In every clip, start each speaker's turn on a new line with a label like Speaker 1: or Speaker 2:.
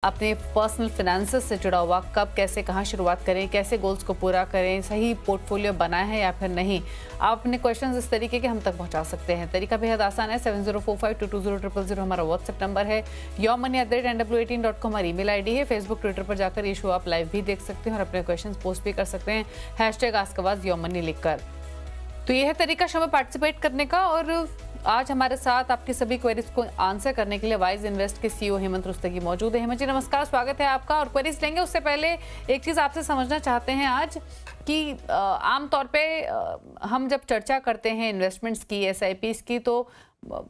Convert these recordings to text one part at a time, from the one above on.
Speaker 1: अपने personal finances से जुड़ा हुआ कब कैसे कहाँ शुरुआत करें, कैसे गोल्स को पूरा करें, सही पोर्टफोलियो बनाए हैं या फिर नहीं। आप अपने क्वेश्चंस इस तरीके के हम तक पहुंचा सकते हैं। तरीका बेहद आसान है। 7045220000 हमारा व्हाट्सएप नंबर है। yourmoney@nw18.com हमारी ईमेल आईडी है। फेसबुक ट्विटर पर जाकर ये शो आप लाइव भी देख सकते हैं और अपने क्वेश्चन पोस्ट भी कर सकते हैं #AskAwaz लिखकर। तो यह है तरीका शो में पार्टिसिपेट करने का। और आज हमारे साथ आपकी सभी क्वेरीज को आंसर करने के लिए वाइज इन्वेस्ट के सीईओ हेमंत रुस्तगी मौजूद है। हेमंत जी नमस्कार, स्वागत है आपका। और क्वेरीज लेंगे उससे पहले एक चीज आपसे समझना चाहते हैं आज कि आमतौर पे हम जब चर्चा करते हैं इन्वेस्टमेंट्स की, एसआईपीस की, तो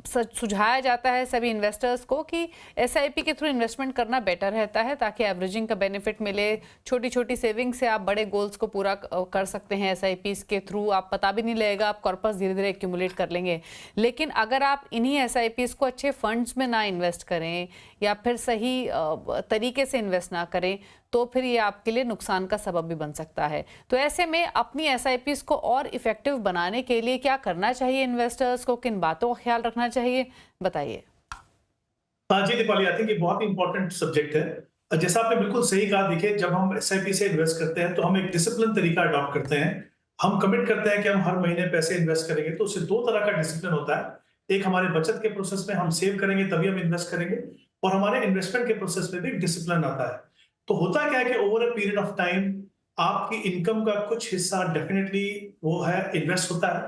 Speaker 1: सुझाया जाता है सभी इन्वेस्टर्स को कि एसआईपी के थ्रू इन्वेस्टमेंट करना बेटर रहता है ताकि एवरेजिंग का बेनिफिट मिले। छोटी छोटी सेविंग से आप बड़े गोल्स को पूरा कर सकते हैं। एसआईपीस के थ्रू आप पता भी नहीं लगेगा, आप कॉर्पस धीरे धीरे एक्यूमुलेट कर लेंगे। लेकिन अगर आप इन्हीं एसआईपीस को अच्छे फंड्स में ना इन्वेस्ट करें या फिर सही तरीके से इन्वेस्ट ना करें तो फिर ये आपके लिए नुकसान का सबब भी बन सकता है। तो ऐसे में अपनी एसआईपीस को और इफेक्टिव बनाने के लिए क्या करना चाहिए इन्वेस्टर्स को, किन बातों का ख्याल रखना चाहिए, बताइए।
Speaker 2: हाँ जी दीपाली, आई थिंक ये बहुत ही इंपॉर्टेंट सब्जेक्ट है। जैसा आपने बिल्कुल सही कहा, देखिए जब हम एसआईपी से इन्वेस्ट करते हैं तो हम एक डिसिप्लिन तरीका अडॉप्ट करते हैं। हम कमिट करते हैं कि हम हर महीने पैसे इन्वेस्ट करेंगे, तो उससे दो तरह का डिसिप्लिन होता है। एक हमारे बचत के प्रोसेस में हम सेव करेंगे तभी हम इन्वेस्ट करेंगे, और हमारे इन्वेस्टमेंट के प्रोसेस में भी डिसिप्लिन आता है। तो होता क्या है कि over a period of time आपकी इनकम का कुछ हिस्सा डेफिनेटली वो है इन्वेस्ट होता है।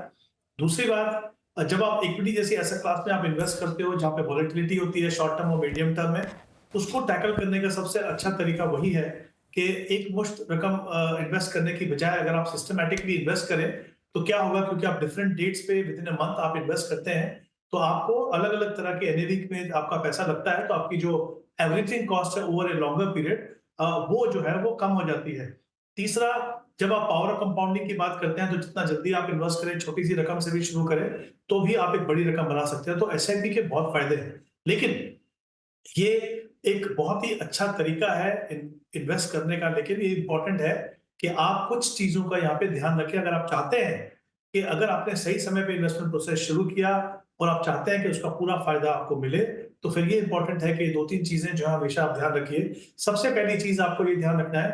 Speaker 2: दूसरी बात, जब आप इक्विटी जैसी एसेट क्लास में आप इन्वेस्ट करते हो जहां पे वॉलेटिलिटी होती है शॉर्ट टर्म और मीडियम टर्म में, उसको टैकल करने का सबसे अच्छा तरीका वही है कि एक मुश्त रकम इन्वेस्ट करने की बजाय अगर आप सिस्टमैटिकली इन्वेस्ट करें तो क्या होगा, क्योंकि आप डिफरेंट डेट्स पे विद इन अ मंथ आप इन्वेस्ट करते हैं, तो आपको अलग अलग तरह के एनएवी में आपका पैसा लगता है, तो आपकी जो एवरेजिंग कॉस्ट है ओवर ए लॉन्गर पीरियड वो जो है वो कम हो जाती है। तीसरा, जब आप पावर ऑफ कंपाउंडिंग की बात करते हैं तो जितना जल्दी आप इन्वेस्ट करें, छोटी सी रकम से भी शुरू करें, तो भी आप एक बड़ी रकम बना सकते हैं। तो एसआईपी के बहुत फायदे हैं, लेकिन ये एक बहुत ही अच्छा तरीका है इन्वेस्ट करने का। लेकिन ये इंपॉर्टेंट है कि आप कुछ चीजों का यहाँ पे ध्यान रखें। अगर आप चाहते हैं कि अगर आपने सही समय पे इन्वेस्टमेंट प्रोसेस शुरू किया और आप चाहते हैं कि उसका पूरा फायदा आपको मिले, तो फिर ये इंपॉर्टेंट है कि दो तीन चीजें जो है हमेशा आप ध्यान रखिए। सबसे पहली चीज आपको ये ध्यान रखना है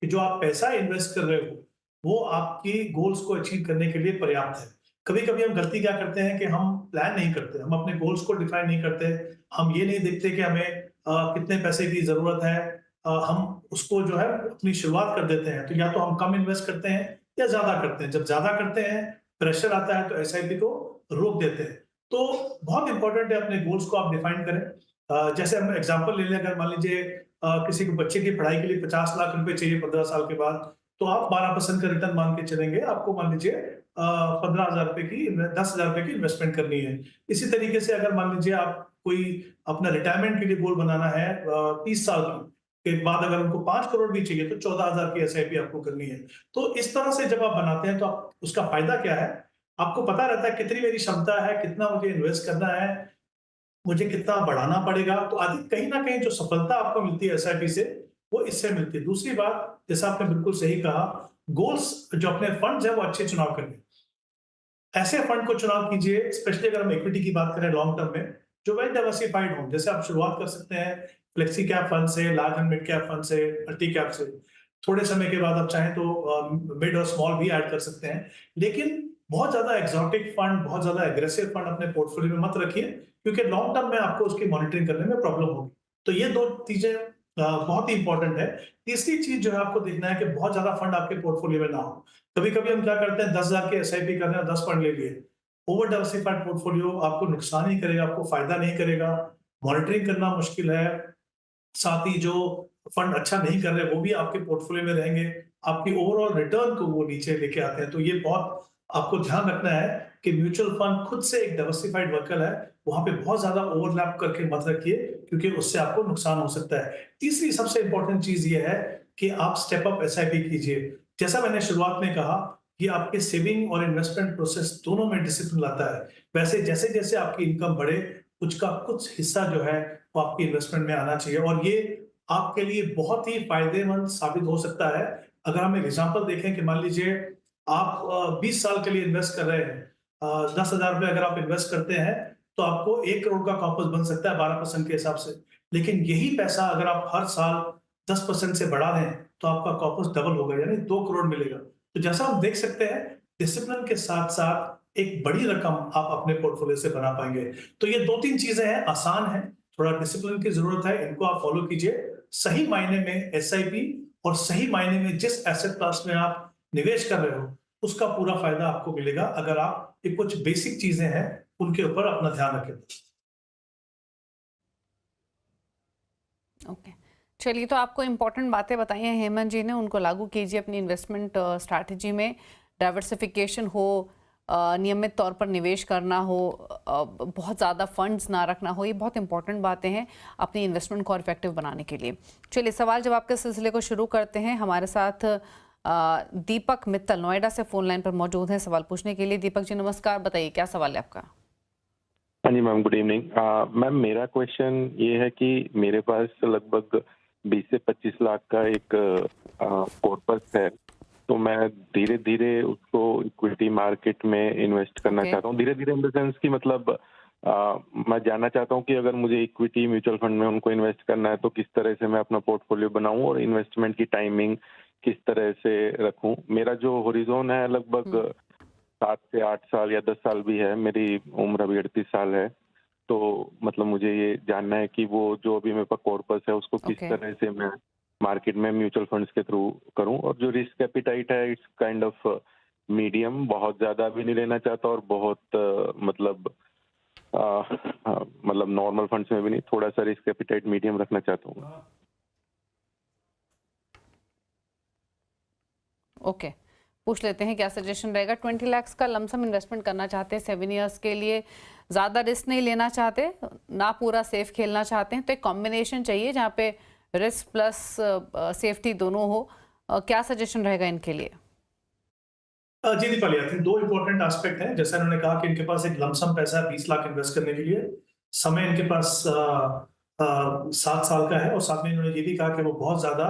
Speaker 2: कि जो आप पैसा इन्वेस्ट कर रहे हो वो आपकी गोल्स को अचीव करने के लिए पर्याप्त है। कभी कभी हम गलती क्या करते हैं कि हम प्लान नहीं करते, हम अपने गोल्स को डिफाइन नहीं करते, हम ये नहीं देखते कि हमें कितने पैसे की जरूरत है। हम उसको जो है अपनी शुरुआत कर देते हैं, तो या तो हम कम इन्वेस्ट करते हैं या ज्यादा करते हैं। जब ज्यादा करते हैं, प्रेशर आता है, तो एसआईपी को रोक देते हैं। तो बहुत इंपॉर्टेंट है अपने गोल्स को आप डिफाइन करें। जैसे हम एग्जांपल ले लें, अगर मान लीजिए किसी को बच्चे की पढ़ाई के लिए 50 लाख रुपए चाहिए 15 साल के बाद, तो आप 12% का रिटर्न मान के चलेंगे, आपको मान लीजिए 15,000 रुपए की 10,000 रुपए की इन्वेस्टमेंट करनी है। इसी तरीके से अगर मान लीजिए आप कोई अपना रिटायरमेंट के लिए गोल बनाना है 30 साल के बाद, अगर उनको 5 करोड़ भी चाहिए तो 14,000 की एसआईपी आपको करनी है। तो इस तरह से जब आप बनाते हैं तो आप उसका फायदा क्या है, आपको पता रहता है कितनी मेरी क्षमता है, कितना मुझे इन्वेस्ट करना है, मुझे कितना बढ़ाना पड़ेगा। तो आदि कहीं ना कहीं जो सफलता आपको मिलती है एसआईपी से, वो इससे मिलती है। दूसरी बात, जैसा आपने बिल्कुल सही कहा, गोल्स जो अपने फंड्स है वो अच्छे चुनाव करें। ऐसे फंड को चुनाव कीजिए, स्पेशली अगर हम इक्विटी की बात करें लॉन्ग टर्म में, जो वेल डाइवर्सिफाइड हो। जैसे आप शुरुआत कर सकते हैं फ्लेक्सी कैप फंड से, large and mid cap fund से, मल्टी कैप से। थोड़े समय के बाद आप चाहें तो मिड और स्मॉल भी ऐड कर सकते हैं। लेकिन बहुत ज्यादा एक्सोटिक फंड, बहुत ज्यादा एग्रेसिव फंड अपने पोर्टफोलियो में मत रखिए, क्योंकि लॉन्ग टर्म में आपको उसकी मॉनिटरिंग करने में प्रॉब्लम होगी। तो ये दो चीजें बहुत ही इंपॉर्टेंट है। तीसरी चीज जो है आपको देखना है कि बहुत ज्यादा फंड आपके पोर्टफोलियो में ना हो। कभी कभी हम क्या करते हैं, 10,000 की एसआईपी कर रहे हैं, 10 फंड ले लिए। ओवर डाइवर्सिफाइड पोर्टफोलियो आपको नुकसान ही करेगा, आपको फायदा नहीं करेगा। मॉनिटरिंग करना मुश्किल है। साथ ही जो फंड अच्छा नहीं कर रहे वो भी आपके पोर्टफोलियो में रहेंगे, आपकी ओवरऑल रिटर्न को वो नीचे लेके आते हैं। तो ये बहुत आपको ध्यान रखना है कि म्यूचुअल फंड खुद से एक डाइवर्सिफाइड वर्कल है, वहां पे बहुत ज्यादा ओवरलैप करके मत रखिए, क्योंकि उससे आपको नुकसान हो सकता है। तीसरी सबसे इंपॉर्टेंट चीज ये है कि आप स्टेप अप एसआईपी कीजिए। जैसा मैंने शुरुआत में कहा, ये आपके सेविंग और इन्वेस्टमेंट प्रोसेस दोनों में डिसिप्लिन लाता है। वैसे जैसे जैसे आपकी इनकम बढ़े, उसका कुछ हिस्सा जो है वो आपकी इन्वेस्टमेंट में आना चाहिए, और ये आपके लिए बहुत ही फायदेमंद साबित हो सकता है। अगर हम एक एग्जांपल देखें कि मान लीजिए आप 20 साल के लिए इन्वेस्ट कर रहे हैं, 10,000 रुपए अगर आप इन्वेस्ट करते हैं, तो आपको 1 करोड़ का कॉर्पस बन सकता है 12% के हिसाब से। लेकिन यही पैसा अगर आप हर साल 10% से बढ़ा दें तो आपका कॉर्पस डबल होगा, यानी 2 करोड़ मिलेगा। तो जैसा हम देख सकते हैं, डिसिप्लिन के साथ-साथ एक बड़ी रकम आप अपने पोर्टफोलियो से बना पाएँगे। तो ये 2-3 चीज़ें हैं, आसान हैं, थोड़ा डिसिप्लिन की ज़रूरत है, इनको आप फॉलो कीजिए। सही मायने में एसआईपी और सही मायने में जिस एसेट क्लास में आप निवेश कर रहे हो, उसका पूरा फ़ायदा आपको मिलेगा अगर आप ये कुछ बेसिक चीज़ें हैं, उनके ऊपर अपना ध्यान रखें।
Speaker 1: ओके, चलिए, तो आपको इम्पोर्टेंट बातें बताई हैं हेमंत जी ने, उनको लागू कीजिए अपनी इन्वेस्टमेंट स्ट्रैटेजी में। डाइवर्सिफिकेशन हो, नियमित तौर पर निवेश करना हो, बहुत ज़्यादा फंड्स ना रखना हो, ये बहुत इंपॉर्टेंट बातें हैं अपनी इन्वेस्टमेंट को इफेक्टिव बनाने के लिए। चलिए, सवाल जवाब के सिलसिले को शुरू करते हैं। हमारे साथ दीपक मित्तल नोएडा से फ़ोन लाइन पर मौजूद हैं सवाल पूछने के लिए। दीपक जी नमस्कार, बताइए क्या सवाल है आपका?
Speaker 3: हाँ जी मैम, गुड इवनिंग। मैम, मेरा क्वेश्चन ये है कि मेरे पास लगभग 20 से 25 लाख का एक कॉर्पस है, तो मैं धीरे धीरे उसको इक्विटी मार्केट में इन्वेस्ट करना
Speaker 1: ओके।
Speaker 3: चाहता हूँ। धीरे धीरे इन द सेंस कि मतलब मैं जानना चाहता हूँ कि अगर मुझे इक्विटी म्यूचुअल फंड में उनको इन्वेस्ट करना है तो किस तरह से मैं अपना पोर्टफोलियो बनाऊं और इन्वेस्टमेंट की टाइमिंग किस तरह से रखूं। मेरा जो होरिजोन है लगभग 7 से 8 साल या 10 साल भी है। मेरी उम्र अभी 38 साल है। तो मतलब मुझे ये जानना है कि वो जो अभी मेरे पास कॉर्पस है उसको किस
Speaker 1: ओके।
Speaker 3: तरह से मैं मार्केट में म्यूचुअल फंड्स के थ्रू करूं, और जो रिस्क एपिटाइट है इट्स काइंड ऑफ मीडियम, बहुत ज्यादा भी नहीं लेना चाहता और बहुत मतलब नॉर्मल फंड्स में भी नहीं, थोड़ा सा रिस्क एपिटाइट मीडियम रखना चाहता हूँ।
Speaker 1: ओके, पूछ लेते हैं क्या सजेशन रहेगा। 20 लाख का लमसम इन्वेस्टमेंट करना चाहते हैं 7 इयर्स के लिए, ज़्यादा रिस्क नहीं लेना चाहते, ना पूरा सेफ खेलना चाहते हैं, तो एक कॉम्बिनेशन चाहिए जहाँ पे रिस्क प्लस सेफ्टी दोनों हो। क्या सजेशन रहेगा इनके लिए?
Speaker 2: जी Deepali, I think 2 important aspect हैं। जैसा इन्होंने कहा कि इनके पास एक लमसम पैसा है 20 लाख इन्वेस्ट करने के लिए। समय इनके पास 7 साल का है और साथ में इन्होंने ये भी कहा कि वो बहुत ज़्यादा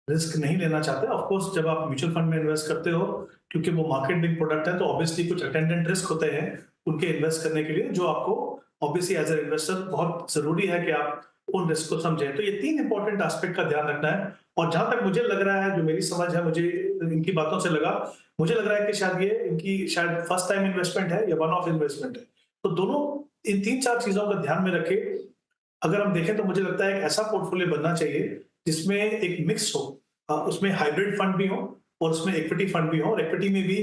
Speaker 2: रिस्क नहीं लेना चाहते। ऑफ कोर्स जब आप म्यूचुअल फंड में इन्वेस्ट करते हो, क्योंकि वो मार्केट लिंक प्रोडक्ट है, तो ऑब्वियसली कुछ अटेंडेंट रिस्क होते हैं उनके इन्वेस्ट करने के लिए, जो आपको ऑब्वियसली एज ए इन्वेस्टर बहुत ज़रूरी है कि आप उन रिस्क को समझें। तो ये 3 इंपॉर्टेंट एस्पेक्ट का ध्यान रखना है। और जहाँ तक मुझे लग रहा है, जो मेरी समझ है, मुझे इनकी बातों से लगा, मुझे लग रहा है कि शायद ये इनकी शायद फर्स्ट टाइम इन्वेस्टमेंट है या वन ऑफ इन्वेस्टमेंट है। तो दोनों इन 3-4 चीजों को ध्यान में रखे अगर हम देखें, तो मुझे लगता है एक ऐसा पोर्टफोलियो बनना चाहिए जिसमें एक मिक्स हो। उसमें हाइब्रिड फंड भी हो और उसमें इक्विटी फंड भी हो, और इक्विटी में भी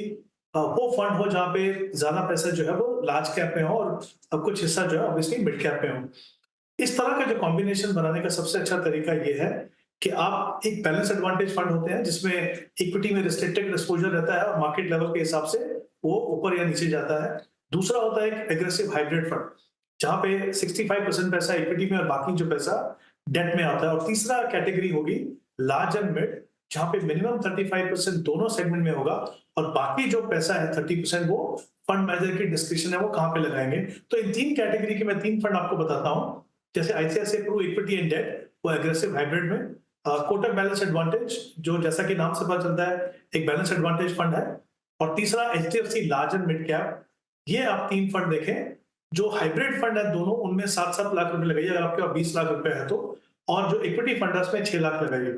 Speaker 2: वो फंड हो जहाँ पे ज्यादा पैसा जो है वो लार्ज कैप में हो और कुछ हिस्सा जो है ऑब्वियसली मिड कैप में हो। इस तरह का जो कॉम्बिनेशन बनाने का सबसे अच्छा तरीका ये है कि आप एक बैलेंस एडवांटेज फंड होते हैं जिसमें इक्विटी में रिस्ट्रिक्टेड एक्सपोजर रहता है और मार्केट लेवल के हिसाब से वो ऊपर या नीचे जाता है। दूसरा होता है एक एग्रेसिव हाइब्रिड फंड, जहां पे 65% पैसा इक्विटी में और बाकी जो पैसा डेट में आता है। और तीसरा कैटेगरी होगी लार्ज एंड मिड, जहां पे मिनिमम 35% दोनों सेगमेंट में होगा और बाकी जो पैसा है 30% वो फंड मैनेजर की डिस्क्रिप्शन है वो कहां पे लगाएंगे। तो इन 3 कैटेगरी के मैं 3 फंड आपको बताता हूं। जैसे ICICI Pru equity and debt, वो एग्रेसिव हाइब्रिड में। कोटक बैलेंस एडवांटेज, जो जैसा कि नाम से पता चलता है एक बैलेंस एडवांटेज फंड है। और तीसरा HDFC large and mid cap. ये आप 3 फंड देखें जो हाइब्रिड फंड है दोनों, उनमें 7-7 लाख रुपए लगाइए अगर आपके पास 20 लाख रुपए है तो, और जो इक्विटी फंड है उसमें 6 लाख लगाइए।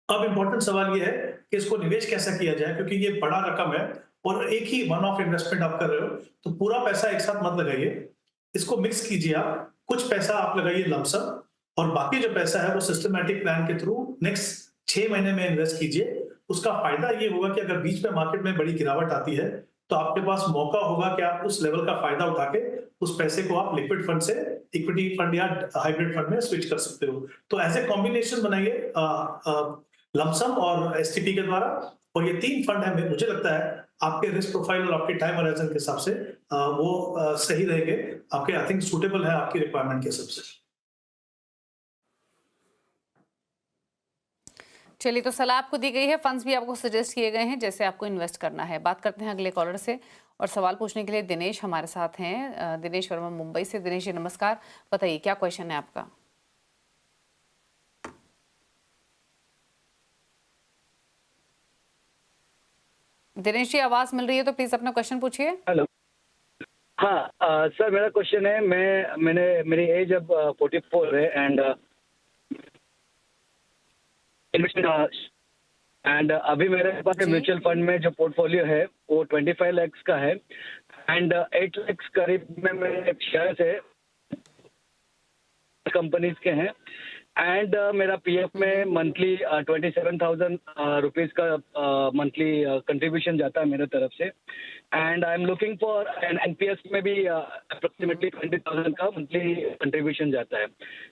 Speaker 2: अब इंपॉर्टेंट सवाल ये है कि इसको निवेश कैसे किया जाए, क्योंकि ये बड़ा रकम है और एक ही वन ऑफ इन्वेस्टमेंट आप कर रहे हो, तो पूरा पैसा एक साथ मत लगाइए। इसको मिक्स कीजिए आप, कुछ पैसा आप लगाइए लमसम और बाकी जो पैसा है वो सिस्टमैटिक प्लान के थ्रू नेक्स्ट 6 महीने में इन्वेस्ट कीजिए। उसका फायदा ये होगा कि अगर बीच में मार्केट में बड़ी गिरावट आती है तो आपके पास मौका होगा कि आप उस लेवल का फायदा उठा के उस पैसे को आप लिक्विड फंड से इक्विटी फंड या हाइब्रिड फंड में स्विच कर सकते हो। तो एज ए कॉम्बिनेशन बनाइए लमसम और एसटीपी के द्वारा, और ये 3 फंड है, मुझे लगता है आपके रिस्क प्रोफाइल और आपके टाइम होराइजन के हिसाब से वो सही रहेंगे, आपके आई थिंक सूटेबल है आपकी रिक्वायरमेंट के हिसाब से।
Speaker 1: चलिए, तो सलाह आपको दी गई है, फंड्स भी आपको सजेस्ट किए गए हैं जैसे आपको इन्वेस्ट करना है। बात करते हैं अगले कॉलर से, और सवाल पूछने के लिए दिनेश हमारे साथ हैं। दिनेश वर्मा मुंबई से। दिनेश जी नमस्कार, बताइए क्या क्वेश्चन है आपका? दिनेश जी आवाज मिल रही है तो प्लीज अपना क्वेश्चन पूछिए।
Speaker 4: हेलो। हाँ सर, मेरा क्वेश्चन है, मेरी एज अब 44 है एंड इन्वेस्टमेंट एंड अभी मेरे पास
Speaker 1: जी।
Speaker 4: म्यूचुअल फंड में जो पोर्टफोलियो है वो 25 लाख का है एंड 8 लाख करीब में मेरे शेयर्स है कंपनीज के हैं एंड मेरा पीएफ में मंथली 27,000 रुपीज का मंथली कंट्रीब्यूशन जाता है मेरे तरफ से and I am looking for and NPS में भी अप्रोक्सीमेटली 20,000 का मंथली कंट्रीब्यूशन जाता है।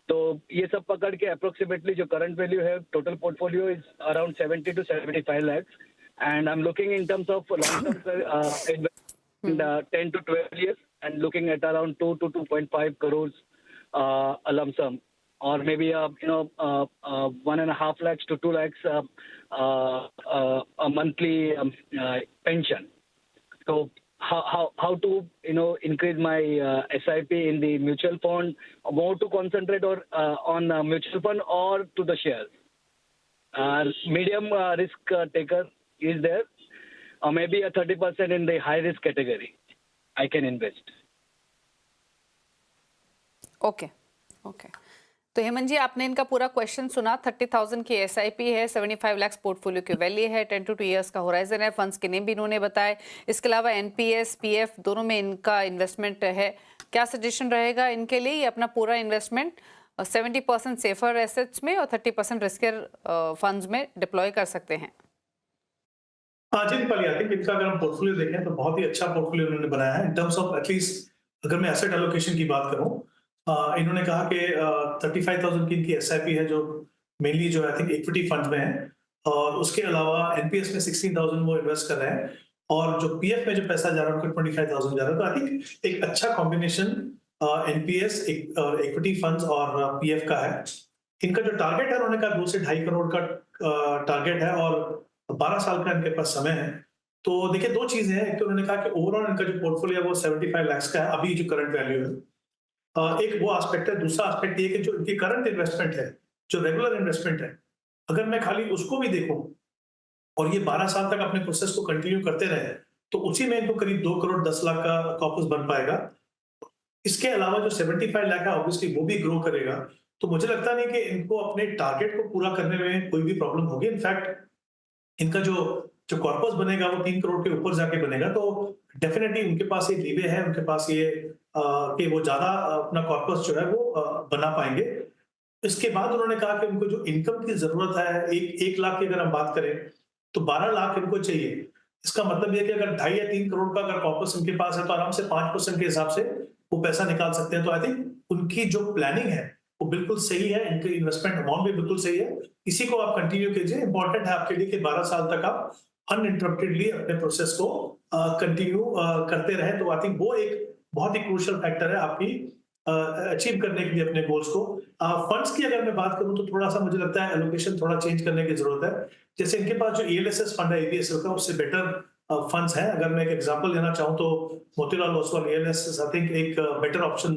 Speaker 4: तो ये सब पकड़ के अप्रोक्सीमेटली जो करंट वैल्यू है total portfolio is around 70 to 75 lakhs and I'm looking in terms of long term investment 10 to 12 years and looking at around 2 to 2.5 crores a lump sum or maybe 1.5 lakhs to 2 lakhs a monthly pension. So how to increase my SIP in the mutual fund, more to concentrate or on mutual fund or to the shares. Medium risk taker is there, or maybe a 30% in the high risk category I can invest.
Speaker 1: Okay okay, तो हेमंत जी आपने इनका पूरा question सुना। 30,000 की SIP है, 75 lakh portfolio की value है, 10 to 2 years का होराइजन है, फंड्स के नेम भी इन्होंने बताए। इसके अलावा एनपीएस पीएफ दोनों में इनका इन्वेस्टमेंट है। क्या सजेशन रहेगा इनके लिए? ये अपना पूरा इन्वेस्टमेंट 70% सेफर एसेट्स में और 30% रिस्कियर फंड्स में डिप्लॉय कर सकते हैं।
Speaker 2: हाँ जी दीपाली, आई थिंक इनका अगर हम पोर्टफोलियो देखें तो बहुत ही अच्छा पोर्टफोलियो इन्होंने बनाया है इन टर्म्स ऑफ एटलीस्ट अगर मैं एसेट एलोकेशन की बात करूं। इन्होंने कहा कि 35,000 की इनकी एसआईपी है जो मेनली जो आई थिंक इक्विटी फंड में है और उसके अलावा एनपीएस में 16,000 वो इन्वेस्ट कर रहे हैं और जो पीएफ में जो पैसा जा रहा है उनका 25,000 जा रहा है। तो आई थिंक एक अच्छा कॉम्बिनेशन एनपीएस इक्विटी फंड्स और पीएफ का है। इनका जो टारगेट है उन्होंने कहा 2 से 2.5 करोड़ का टारगेट है और 12 साल का इनके पास समय है। तो देखिए दो चीजें हैं, एक तो उन्होंने कहा कि ओवरऑल इनका जो पोर्टफोलियो है वो 75 लाख का है अभी जो करंट वैल्यू है। एक वो एस्पेक्ट है। दूसरा एस्पेक्ट ये कि जो इनकी करंट इन्वेस्टमेंट है, जो रेगुलर इन्वेस्टमेंट है, अगर मैं खाली उसको भी देखूं और ये 12 साल तक अपने प्रोसेस को कंटिन्यू करते रहे तो उसी में इनको करीब 2 करोड़ 10 लाख का कॉर्पस बन पाएगा। इसके अलावा जो 75 लाख है ऑब्वियसली वो भी ग्रो करेगा। तो मुझे लगता नहीं कि इनको अपने टारगेट को पूरा करने में कोई भी प्रॉब्लम होगी। इनफैक्ट इनका जो कॉर्पस बनेगा वो 3 करोड़ के ऊपर जाके बनेगा। तो डेफिनेटली उनके पास ये लीवे है, उनके पास ये कि वो ज्यादा अपना कॉर्पस जो है वो बना पाएंगे। इसके बाद उन्होंने कहा कि उनको जो इनकम की जरूरत है 1 लाख की अगर हम बात करें तो 12 लाख इनको चाहिए। इसका मतलब ये कि अगर 2.5 या 3 करोड़ का अगर कॉर्पस इनके पास है तो आराम से 5% के हिसाब से वो पैसा निकाल सकते हैं। तो आई थिंक उनकी जो प्लानिंग है वो बिल्कुल सही है, इनके इन्वेस्टमेंट अमाउंट भी बिल्कुल सही है। इसी को आप कंटिन्यू कीजिए। इंपॉर्टेंट है आपके लिए कि 12 साल तक आप अनइंटरप्टेडली अपने प्रोसेस को कंटिन्यू करते रहे। तो आई थिंक वो एक बहुत ही क्रूशियल फैक्टर है आपकी अचीव करने के लिए अपने गोल्स को। फंड्स की अगर मैं बात करूं तो थोड़ा सा मुझे लगता है एलोकेशन थोड़ा चेंज करने की जरूरत है। जैसे इनके पास जो ईएलएसएस फंड है एबीएसएल का उससे बेटर फंड्स है। अगर मैं एक एग्जांपल लेना चाहूं तो Motilal Oswal ELSS I think एक बेटर ऑप्शन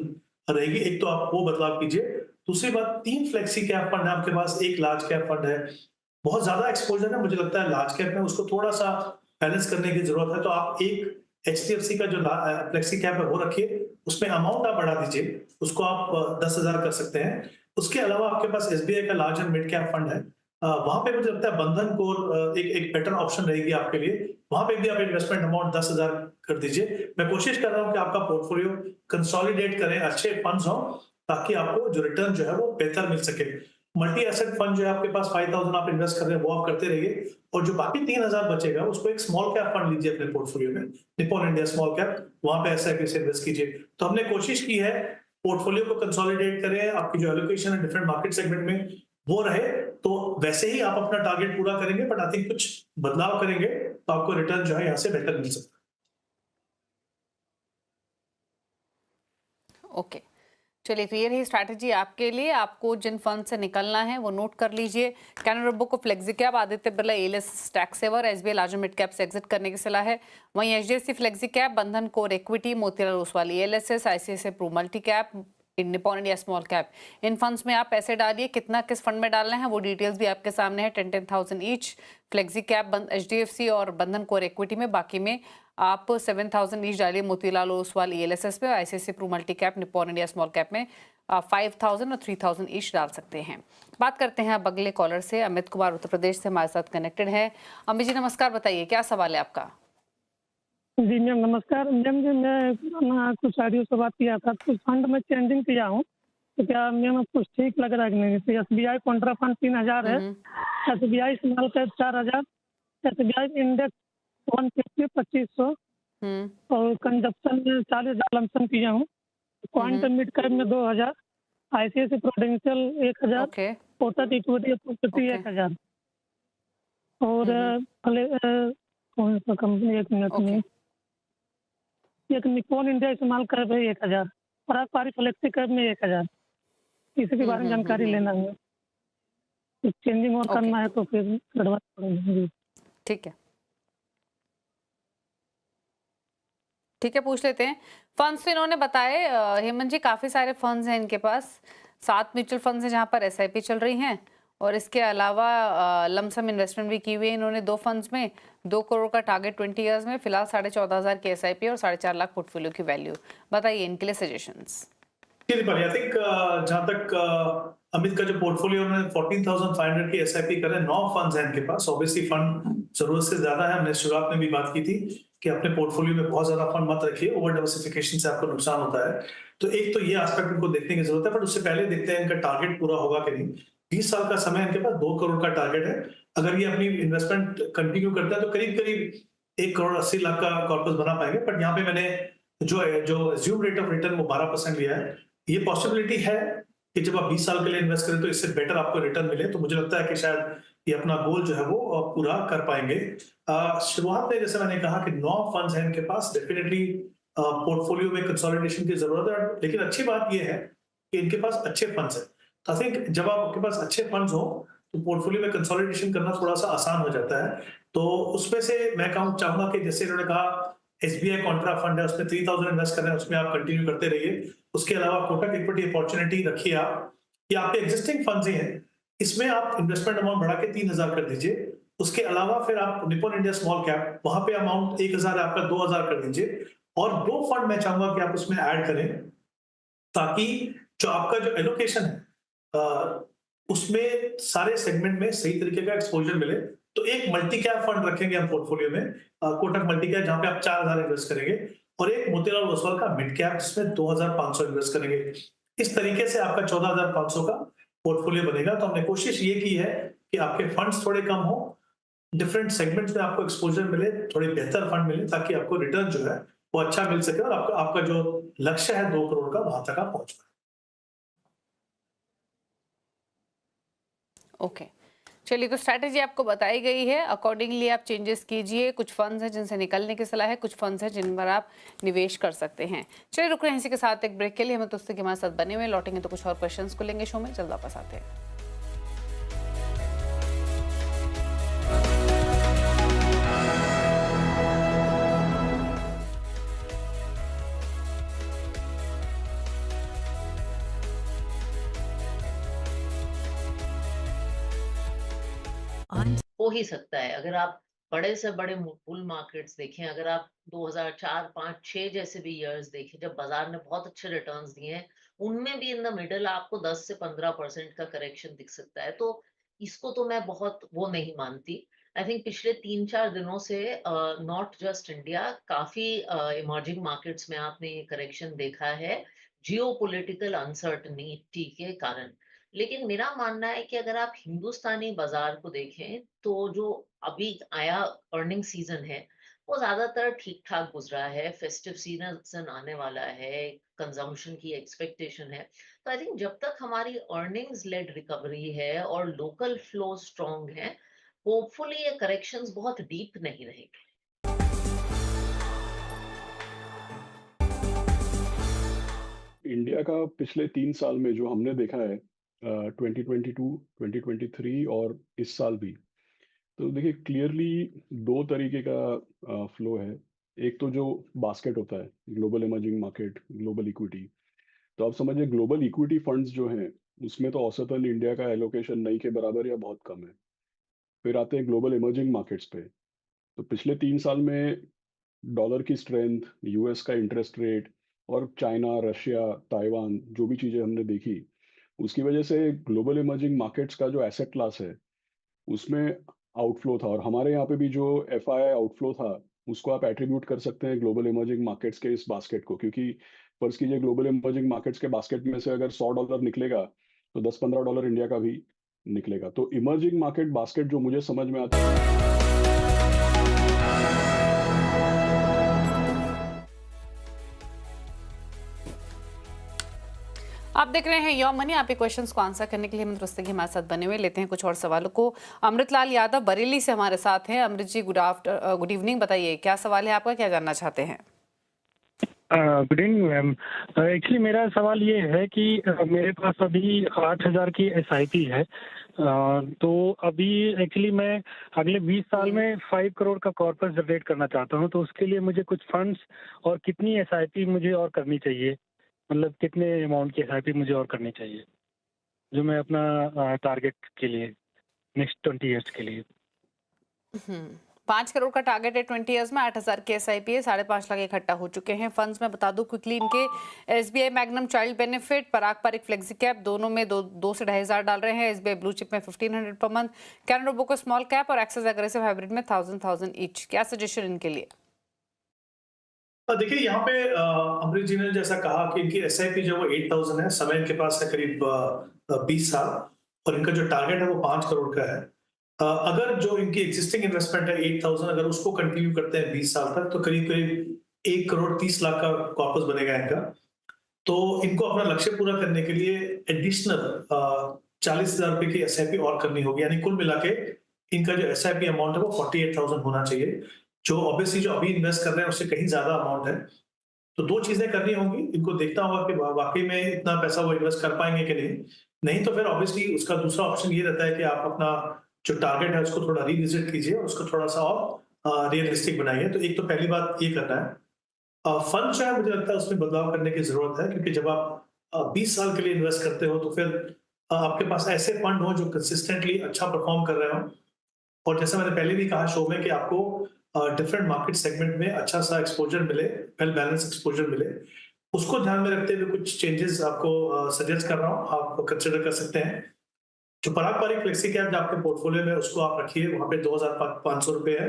Speaker 2: रहेगी। एक तो आप वो बदलाव कीजिए। दूसरी बात 3 फ्लेक्सी कैप फंड है आपके पास, एक लार्ज कैप फंड है। बहुत ज्यादा एक्सपोजर है मुझे लगता है लार्ज कैप में, उसको थोड़ा सा बैलेंस करने की जरूरत है। तो आप एक एचडीएफसी का जो फ्लेक्सी कैप है वो रखिए, उसमें अमाउंट आप बढ़ा दीजिए, उसको आप 10,000 कर सकते हैं। उसके अलावा आपके पास एसबीआई का large and mid cap fund है, वहां पे मुझे लगता है बंधन कोर एक बेटर ऑप्शन रहेगी आपके लिए। वहां पे भी आप इन्वेस्टमेंट अमाउंट 10,000 कर दीजिए। मैं कोशिश कर रहा हूँ कि आपका पोर्टफोलियो कंसोलिडेट करें, अच्छे फंड्स हों ताकि आपको जो रिटर्न जो है वो बेहतर मिल सके। मल्टी एसेट फंड जो है आपके पास 5,000 आप इन्वेस्ट कर रहे हैं वो आप करते रहिए और जो बाकी 3,000 बचेगा उसको एक स्मॉल कैप फंड लीजिए अपने पोर्टफोलियो में, निप्पॉन इंडिया स्मॉल कैप, वहां पे एसआईपी से इन्वेस्ट कीजिए। तो हमने कोशिश की है पोर्टफोलियो को कंसोलिडेट करें, आपकी जो एलोकेशन है डिफरेंट मार्केट सेगमेंट में वो रहे, तो वैसे ही आप अपना टारगेट पूरा करेंगे। बट आई थिंक कुछ बदलाव करेंगे तो आपको रिटर्न जो है यहाँ से बेहतर मिल सकता है।
Speaker 1: ओके, चलिए, तो ये रही स्ट्रैटेजी आपके लिए। आपको जिन फंड से निकलना है वो नोट कर लीजिए। कैनरा बुक, flexi cap, Aditya Birla ELSS tax saver, SBI large mid cap से एग्जिट करने की सलाह है। वहीं HDFC flexi cap, Bandhan core equity, Motilal Oswal ELSS, ICICI Pru multi cap, Nippon India small cap, इन फंड्स में आप पैसे डालिए। कितना किस फंड में डालना है वो डिटेल्स भी आपके सामने है। 10,000 ईच फ्लेक्सी कैप एचडीएफसी और बंधन कोर इक्विटी में, बाकी में आप 7,000 ईच डालिए मोतीलाल ओसवाल एएलएसएस पे, ICICI Pru multi cap, Nippon India small cap में। 5,000 और 3,000 ईच डाल सकते हैं। बात करते हैं अब अगले कॉलर से। अमित कुमार उत्तर प्रदेश से हमारे साथ कनेक्टेड है। अमित जी नमस्कार, बताइए क्या सवाल है आपका?
Speaker 5: जी मैम नमस्कार। मैम जी मैं कुछ साथियों से बात किया था, कुछ फंड में चेंजिंग किया हूँ, तो क्या मैम कुछ ठीक लग रहा है कि नहीं? जैसे SBI कॉन्ट्रा फंड 3,000 है, SBI small cap 4,000, SBI index 150 2500 और कंजप्शन में 40,000 लमसम किया हूँ। क्वांटम मिड कैप में 2,000, ICICI prudential 1,000,
Speaker 1: okay,
Speaker 5: Kotak equity opportunity
Speaker 1: okay.
Speaker 5: 1,000 और कौन सा कंपनी, एक मिनट में, एक निकॉन इंडिया इस्तेमाल कैप है 1,000, पारस्परिक फ्लेक्सी कैप में 1,000। इसी के बारे में जानकारी लेना है, कुछ चेंजिंग और करना है तो फिर एडवांस करेंगे।
Speaker 1: ठीक है, ठीक है, पूछ लेते हैं। फंड्स तो इन्होंने बताए हेमंत जी, काफी सारे फंड्स हैं इनके पास। 7 म्यूचुअल फंड्स हैं जहां पर SIP चल रही हैं और इसके अलावा लमसम इन्वेस्टमेंट भी की हुई है इन्होंने 2 फंड्स में। 2 करोड़ का टारगेट 20 इयर्स में, फिलहाल 14,500 की SIP और 4.5 लाख पोर्टफोलियो की वैल्यू। बताइए इनके लिए सजेशंस।
Speaker 2: दीपाली, आई थिंक जहां तक अमित का जो पोर्टफोलियो में 14,500 की SIP कर रहे हैं, 9 फंड्स हैं इनके पास। ऑब्वियसली फंड जरूरत से ज्यादा है। हमने शुरुआत में भी बात की थी कि अपने पोर्टफोलियो में बहुत ज्यादा फंड मत रखिए, ओवर डाइवर्सिफिकेशन से आपको नुकसान होता है। तो एक तो ये एस्पेक्ट इनको देखने की जरूरत है, बट उससे पहले देखते हैं इनका टारगेट पूरा होगा कि नहीं। 20 साल का समय इनके पास, 2 करोड़ का टारगेट है। अगर ये अपनी इन्वेस्टमेंट कंटिन्यू करता है तो करीब करीब 1 करोड़ 80 लाख का कॉर्पस बना पाएंगे। बट यहाँ पे मैंने जो एज्यूम रेट ऑफ रिटर्न वो 12% लिया है। ये पॉसिबिलिटी है कि जब आप 20 साल के लिए इन्वेस्ट करें तो इससे बेटर आपको रिटर्न मिले। तो मुझे लगता है कि शायद ये अपना गोल जो है वो पूरा कर पाएंगे। शुरुआत में जैसे मैंने कहा कि 9 फंड्स हैं इनके पास। डेफिनेटली पोर्टफोलियो में कंसोलिडेशन की जरूरत है, लेकिन अच्छी बात ये है कि इनके पास अच्छे फंड्स हैं। तो आई थिंक जब आपके पास अच्छे फंड्स हो तो पोर्टफोलियो में कंसोलिडेशन करना थोड़ा सा आसान हो जाता है। तो उसमें से मैं चाहूंगा कि जैसे इन्होंने कहा SBI कॉन्ट्रा फंड है, उसमें 3,000 इन्वेस्ट कर रहे हैं, उसमें आप कंटिन्यू करते रहिए। उसके अलावा कोटक इक्विटी अपॉर्चुनिटी रखिए आप, या आपके एग्जिस्टिंग फंड्स ही हैं, इसमें आप इन्वेस्टमेंट अमाउंट बढ़ा के 3,000 कर दीजिए। उसके अलावा फिर आप निपॉन इंडिया स्मॉल कैप, वहां पे अमाउंट 1,000 आपका 2,000 कर दीजिए। और 2 फंड मैं चाहूंगा कि आप उसमें ऐड करें, ताकि जो आपका जो एलोकेशन है उसमें सारे सेगमेंट में सही तरीके का एक्सपोजर मिले। तो एक मल्टी कैप फंड रखेंगे हम पोर्टफोलियो में, कोटक मल्टी कैप, जहां पे आप 4,000 इन्वेस्ट करेंगे, और एक मोतीलाल ओसवाल का मिड कैप जिसमें 2,500 इन्वेस्ट करेंगे। इस तरीके से आपका 14,500 का पोर्टफोलियो बनेगा। तो हमने कोशिश ये की है कि आपके फंड्स थोड़े कम हो, डिफरेंट सेगमेंट्स में आपको एक्सपोजर मिले, थोड़े बेहतर फंड मिले, ताकि आपको रिटर्न जो है वो अच्छा मिल सके और आपका जो लक्ष्य है 2 करोड़ का, वहां तक आप पहुंच पाए।
Speaker 1: ओके, चलिए, तो स्ट्रैटेजी आपको बताई गई है, अकॉर्डिंगली आप चेंजेस कीजिए। कुछ फंड्स हैं जिनसे निकलने की सलाह है, कुछ फंड्स हैं जिन पर आप निवेश कर सकते हैं। चलिए, रुक रहे हैं इसी के साथ एक ब्रेक के लिए। हम दोस्तों के हमारे साथ बने हुए, लौटेंगे तो कुछ और क्वेश्चंस को लेंगे शो में। जल्द वापस आते हैं।
Speaker 6: हो ही सकता है। अगर आप बड़े से बड़े बुल मार्केट्स देखें, अगर आप 2004, 5, 6 जैसे भी इयर्स देखें जब बाजार ने बहुत अच्छे रिटर्न्स दिए हैं, उनमें भी इन द मिडल आपको 10 से 15% का करेक्शन दिख सकता है। तो इसको तो मैं बहुत वो नहीं मानती। आई थिंक पिछले 3-4 दिनों से नॉट जस्ट इंडिया, काफी इमर्जिंग मार्केट्स में आपने ये करेक्शन देखा है जियोपॉलिटिकल अनसर्टनिटी के कारण। लेकिन मेरा मानना है कि अगर आप हिंदुस्तानी बाजार को देखें तो जो अभी आया अर्निंग सीजन है वो ज्यादातर ठीक ठाक गुजरा है। फेस्टिव सीजन आने वाला है, कंजम्पशन की एक्सपेक्टेशन है। तो आई थिंक जब तक हमारी अर्निंग्स लेड रिकवरी है और लोकल फ्लो स्ट्रांग है, होपफुली ये करेक्शंस बहुत डीप नहीं रहेंगे।
Speaker 7: इंडिया का पिछले 3 साल में जो हमने देखा है, 2022, 2023 और इस साल भी, तो देखिए क्लियरली 2 तरीके का फ्लो है। एक तो जो बास्केट होता है, global emerging market, global equity. तो आप समझिए ग्लोबल इक्विटी फंड्स जो हैं उसमें तो औसतन इंडिया का एलोकेशन नहीं के बराबर या बहुत कम है। फिर आते हैं ग्लोबल इमर्जिंग मार्केट्स पे। तो पिछले 3 साल में डॉलर की स्ट्रेंथ, US का इंटरेस्ट रेट, और चाइना, रशिया, ताइवान जो भी चीज़ें हमने देखी, उसकी वजह से ग्लोबल इमर्जिंग मार्केट्स का जो एसेट क्लास है, उसमें आउटफ्लो था और हमारे यहाँ पे भी जो एफआई आउटफ्लो था, उसको आप एट्रीब्यूट कर सकते हैं ग्लोबल इमर्जिंग मार्केट्स के इस बास्केट को, क्योंकि फर्ज़ कीजिए ग्लोबल इमर्जिंग मार्केट्स के बास्केट में से अगर $100 निकलेगा, तो $10-15 इंडिया का भी निकलेगा। तो इमर्जिंग मार्केट बास्केट जो मुझे समझ में आता है।
Speaker 1: आप देख रहे हैं योर मनी। आपके क्वेश्चंस को आंसर करने के लिए अमृत रस्तगी हमारे साथ बने हुए। लेते हैं कुछ और सवालों को। अमृतलाल यादव बरेली से हमारे साथ हैं। अमृत जी, गुड इवनिंग। बताइए क्या सवाल है आपका, क्या जानना चाहते हैं?
Speaker 8: Good evening ma'am. एक्चुअली मेरा सवाल ये है कि मेरे पास अभी 8,000 की SIP है। तो अभी एक्चुअली मैं अगले 20 साल में 5 करोड़ का कॉर्पस जनरेट करना चाहता हूँ। तो उसके लिए मुझे कुछ फंड्स और कितनी SIP मुझे और करनी चाहिए, मतलब कितने अमाउंट की SIP मुझे और करनी चाहिए, जो मैं अपना टारगेट के लिए नेक्स्ट 20 ईयर्स के लिए।
Speaker 1: 5 करोड़ का टारगेट है 20 इयर्स में। 8,000 के SIP है, 5.5 लाख इकट्ठा हो चुके हैं। फंड्स में बता दूं क्विकली, इनके SBI मैग्नम चाइल्ड बेनिफिट, पराग पारिक फ्लेक्सी कैप, दोनों में 2 से 2,500 डाल रहे हैं। SBI ब्लू चिप में 1,500 पर मंथ, कैनरा रोबो को स्मॉल कैप और एक्सेस एग्रेसिव हाइब्रिड में 1,000 ईच। क्या सजेशन इनके लिए?
Speaker 2: देखिए यहाँ पे अमृत जी ने जैसा कहा कि इनकी SIP जो वो 8,000 है, समय इनके पास है करीब 20 साल, और इनका जो टारगेट है वो 5 करोड़ का है। अगर जो इनकी एग्जिस्टिंग इन्वेस्टमेंट है 8,000, अगर उसको कंटिन्यू करते हैं 20 साल तक, तो करीब करीब 1 करोड़ 30 लाख का कॉर्पस बनेगा इनका। तो इनको अपना लक्ष्य पूरा करने के लिए एडिशनल 40,000 रुपए की SIP और करनी होगी, यानी कुल मिला के इनका जो SIP अमाउंट है वो 48,000 होना चाहिए, जो ऑब्वियसली जो अभी इन्वेस्ट कर रहे हैं उससे कहीं ज्यादा अमाउंट है। तो 2 चीजें करनी होंगी, इनको देखना होगा कि वाकई में इतना पैसा वो इन्वेस्ट कर पाएंगे कि नहीं तो फिर ऑब्वियसली उसका दूसरा ऑप्शन ये रहता है कि आप अपना जो टारगेट है उसको थोड़ा रिविजिट कीजिए और उसको थोड़ा सा और रियलिस्टिक बनाइए। तो एक तो पहली बात ये करना है। फंड जो है मुझे लगता है उसमें बदलाव करने की जरूरत है, क्योंकि जब आप 20 साल के लिए इन्वेस्ट करते हो तो फिर आपके पास ऐसे फंड हो जो कंसिस्टेंटली अच्छा परफॉर्म कर रहे हो, और जैसा मैंने पहले भी कहा शो में कि आपको डिफरेंट मार्केट सेगमेंट में अच्छा सा एक्सपोजर मिले, वेल बैलेंस एक्सपोजर मिले। उसको ध्यान में रखते हुए कुछ चेंजेस आपको सजेस्ट कर रहा हूँ, आप कंसिडर कर सकते हैं। जो पराग पारिक फ्लेक्सी कैप जो आपके पोर्टफोलियो में उसको आप रखिए, वहां पे 2,500 रुपए है,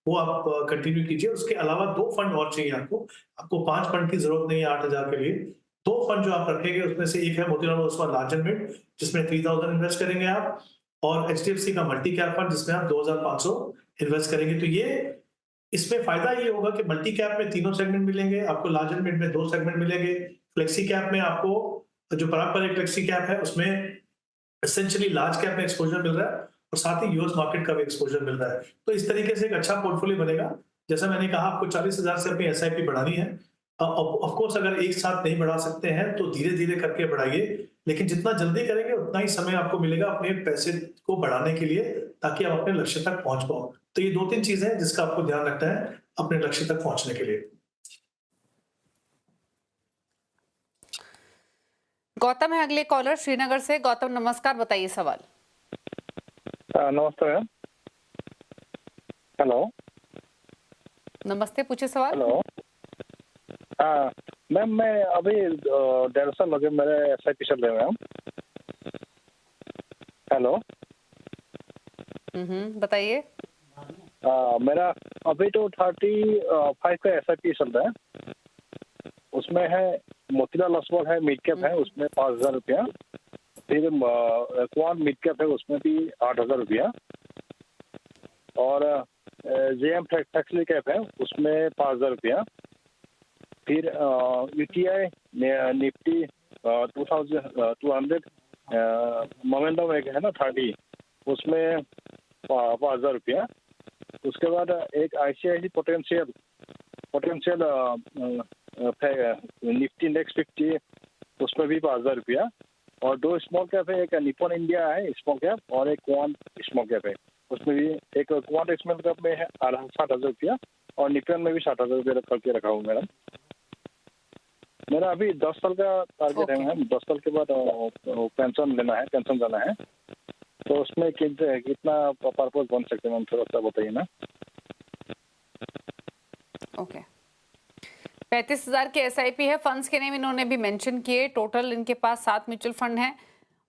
Speaker 2: वो आप कंटिन्यू कीजिए। उसके अलावा 2 फंड और चाहिए आपको 5 फंड की जरूरत नहीं है 8,000 के लिए। 2 फंड जो आप रखेंगे उसमें से एक है Motilal Oswal large and mid, जिसमें 3,000 इन्वेस्ट करेंगे आप, और HDFC का मल्टी कैप फंड जिसमें आप 2,500 इन्वेस्ट करेंगे। तो ये इसमें फायदा ये होगा कि मल्टी कैप में 3 सेगमेंट मिलेंगे आपको, लार्ज एंड मिड में 2 सेगमेंट मिलेंगे, फ्लेक्सी कैप में आपको जो पराग पारिक फ्लेक्सी कैप है उसमें एसेंशियली लार्ज कैप में एक्सपोजर मिल रहा है और साथ ही यूएस मार्केट का भी एक्सपोजर मिल रहा है। तो इस तरीके से एक अच्छा पोर्टफोलियो बनेगा। जैसा मैंने कहा, आपको 40,000 से अपनी SIP बढ़ानी है। ऑफ कोर्स अगर एक साथ नहीं बढ़ा सकते हैं तो धीरे धीरे करके बढ़ाइए, लेकिन जितना जल्दी करेंगे उतना ही समय आपको मिलेगा अपने पैसे को बढ़ाने के लिए, ताकि आप अपने लक्ष्य तक पहुंच पाओ। तो ये 2-3 चीजें हैं जिसका आपको ध्यान रखना है अपने लक्ष्य तक पहुंचने के लिए।
Speaker 1: गौतम है अगले कॉलर श्रीनगर से। गौतम नमस्कार, बताइए सवाल।
Speaker 8: नमस्ते मैम। हेलो।
Speaker 1: नमस्ते, पूछिए सवाल।
Speaker 8: हेलो। मैम मैं अभी 1.5 साल लगे मेरे SIP चल रहे हैं मैम। हेलो।
Speaker 1: बताइए।
Speaker 8: मेरा अभी तो 35 का SIP चल रहा है। उसमें है मोतीलाल ओसवाल है, मिड कैप है, उसमें 5,000 रुपया। फिर क्वांट मिड कैप है, उसमें भी 8,000 रुपया। और JM फ्लेक्सी कैप है, उसमें 5,000 रुपया। फिर UTI निफ्टी 2,200 मोमेंटम एक है ना 30, उसमें 5,000 रुपया। उसके बाद एक ICICI पोटेंशियल निफ्टी इंडेक्स 50, उसमें भी 5,000 रुपया। और 2 स्मॉल कैप है, एक निपॉन इंडिया है स्मॉल कैप और एक क्वांट स्मॉल कैप है, उसमें भी एक क्वांट स्मॉल कैप में है 60,000 रुपया और निपॉन में भी 60,000 रुपया करके रखा हूँ मैडम। मेरा अभी 10 साल का टारगेट है मैम। 10 साल के बाद पेंशन लेना है, पेंशन जाना है, तो उसमें कितना पर्पज बन सकते हैं मैम, थोड़ा सा बताइए ना।
Speaker 1: ओके, 35,000 की SIP है। फंड्स के नेम इन्होंने भी मेंशन किए। टोटल इनके पास 7 म्यूचुअल फंड हैं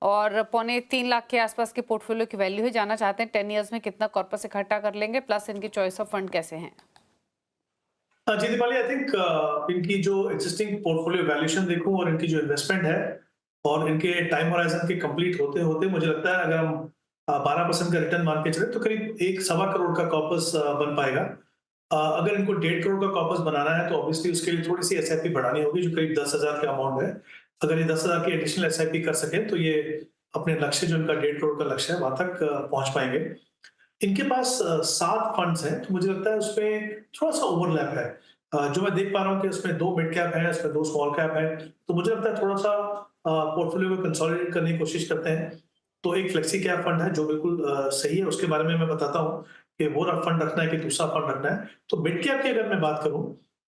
Speaker 1: और 3.25 लाख के आसपास के पोर्टफोलियो की वैल्यू है। जानना चाहते हैं 10 इयर्स में कितना कॉर्पस इकट्ठा कर लेंगे, प्लस इनकी चॉइस ऑफ फंड कैसे हैं।
Speaker 2: जी दीपाली, आई थिंक इनकी जो एग्जिस्टिंग पोर्टफोलियो वैल्यूएशन देखूं और इनकी जो इन्वेस्टमेंट है और इनके टाइम होराइजन के कंप्लीट होते होते मुझे लगता है अगर हम 12% का रिटर्न मान के चले तो करीब 1.25 करोड़ का कॉर्पस बन पाएगा। अगर इनको 1.5 करोड़ का कॉर्पस बनाना है तो ऑब्वियसली उसके लिए थोड़ी सी SIP बढ़ानी होगी, जो करीब 10,000 का अमाउंट है। अगर ये 10,000 की एडिशनल SIP कर सके तो ये अपने लक्ष्य, जो इनका 1.5 करोड़ का लक्ष्य है, वहां तक पहुंच पाएंगे। इनके पास 7 फंड्स हैं, तो मुझे लगता है उसमें थोड़ा सा ओवरलैप है। जो मैं देख पा रहा हूँ कि उसमें 2 मिड कैप है, उसमें 2 स्मॉल कैप है, तो मुझे लगता है थोड़ा सा पोर्टफोलियो को कंसोलिडेट करने की कोशिश करते हैं। तो एक फ्लेक्सी कैप फंड है जो बिल्कुल सही है, उसके बारे में मैं बताता हूँ कि वो फंड रखना है कि दूसरा फंड रखना है। तो मिड कैप की अगर मैं बात करूँ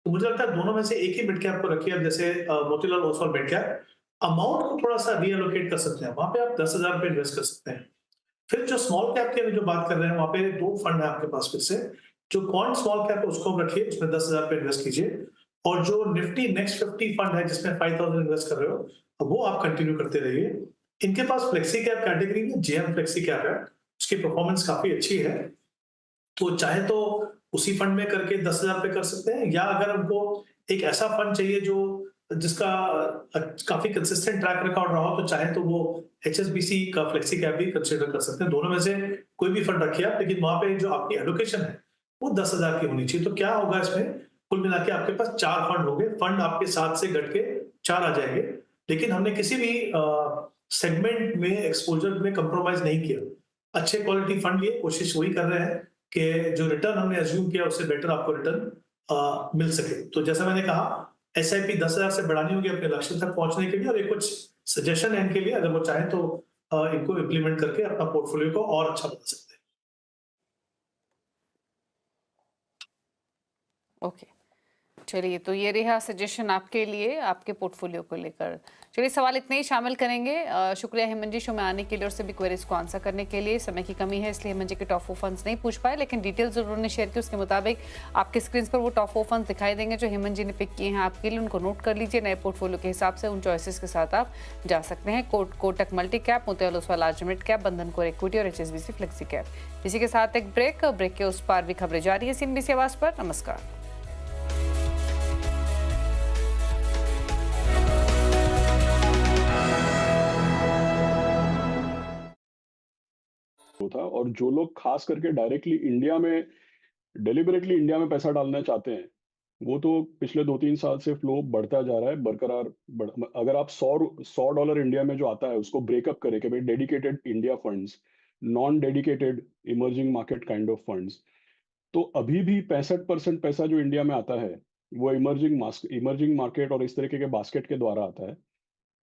Speaker 2: तो मुझे लगता है दोनों में से एक ही मिड कैप को रखिए। अब जैसे Motilal Oswal mid cap, amount को थोड़ा सा रीएलोकेट कर सकते हैं, वहां पे आप 10,000 रुपए इन्वेस्ट कर सकते हैं। फिर जो स्मॉल कैप की जो बात कर रहे हैं, वहां पे 2 फंड है आपके पास। फिर से जो क्वांट स्मॉल कैप है उसको रखिए, उसमें 10,000 रुपए इन्वेस्ट कीजिए। और जो निफ्टी नेक्स्ट 50 फंड है जिसमें 5,000 इन्वेस्ट कर रहे हो, वो आप कंटिन्यू करते रहिए। इनके पास फ्लेक्सी कैप कैटेगरी में जेएम फ्लेक्सी कैप है, उसकी परफॉर्मेंस काफी अच्छी है। तो चाहे तो उसी फंड में करके 10,000 रुपए कर सकते हैं, या अगर उनको एक ऐसा फंड चाहिए जो जिसका काफी कंसिस्टेंट ट्रैक रिकॉर्ड रहा हो, तो चाहे तो वो HSBC का फ्लेक्सी कैप भी कंसीडर कर सकते हैं। दोनों में से कोई भी फंड रखिए आप, लेकिन वहां पे जो आपकी एलोकेशन है वो 10,000 की होनी चाहिए। तो क्या होगा इसमें, कुल मिला के आपके पास 4 फंड होंगे। फंड आपके 7 से घट के 4 आ जाएंगे, लेकिन हमने किसी भी सेगमेंट में एक्सपोजर में कंप्रोमाइज नहीं किया। अच्छे क्वालिटी फंड लिए, कोशिश वही कर रहे हैं कि जो रिटर्न हमने अज्यूम किया उससे बेटर आपको रिटर्न मिल सके। तो जैसा मैंने कहा, SIP 10,000 से बढ़ानी होगी अपने लक्ष्य तक पहुंचने के लिए। और एक कुछ सजेशन है इनके लिए, अगर वो चाहें तो इनको इम्प्लीमेंट करके अपना पोर्टफोलियो को और अच्छा बना सकते हैं।
Speaker 1: ओके, चलिए, तो ये रहा सजेशन आपके लिए आपके पोर्टफोलियो को लेकर। चलिए, सवाल इतने ही शामिल करेंगे। शुक्रिया हेमंत जी शो में आने के लिए और सभी क्वेरीज को आंसर करने के लिए। समय की कमी है इसलिए हेमंत जी के टॉप 4 फंड्स नहीं पूछ पाए, लेकिन डिटेल्स जो उन्होंने शेयर की उसके मुताबिक आपके स्क्रीन पर वो टॉप 4 फंड्स दिखाई देंगे जो हेमंत जी ने पिक किए हैं आपके लिए। उनको नोट कर लीजिए, नए पोर्टफोलियो के हिसाब से उन चॉइसेस के साथ आप जा सकते हैं। Kotak multi cap, Motilal Oswal large mid cap, Bandhan core equity और HSBC फ्लेक्सी कैप। इसी के साथ एक ब्रेक के उस पार भी खबरें जारी है CNBC आवाज पर। नमस्कार।
Speaker 7: था, और जो लोग खास करके डायरेक्टली इंडिया में डेलिबरेटली इंडिया में पैसा डालना चाहते हैं, वो तो पिछले 2-3 साल से फ्लो बढ़ता जा रहा है, बरकरार अगर आप $100 इंडिया में जो आता है उसको ब्रेकअप करें कि भाई dedicated India funds, non dedicated emerging market kind of funds, तो अभी भी 65% पैसा जो इंडिया में आता है वो इमर्जिंग मार्केट और इस तरीके के बास्केट के द्वारा आता है।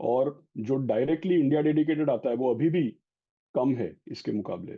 Speaker 7: और जो डायरेक्टली इंडिया डेडिकेटेड आता है वो अभी भी कम है इसके मुकाबले।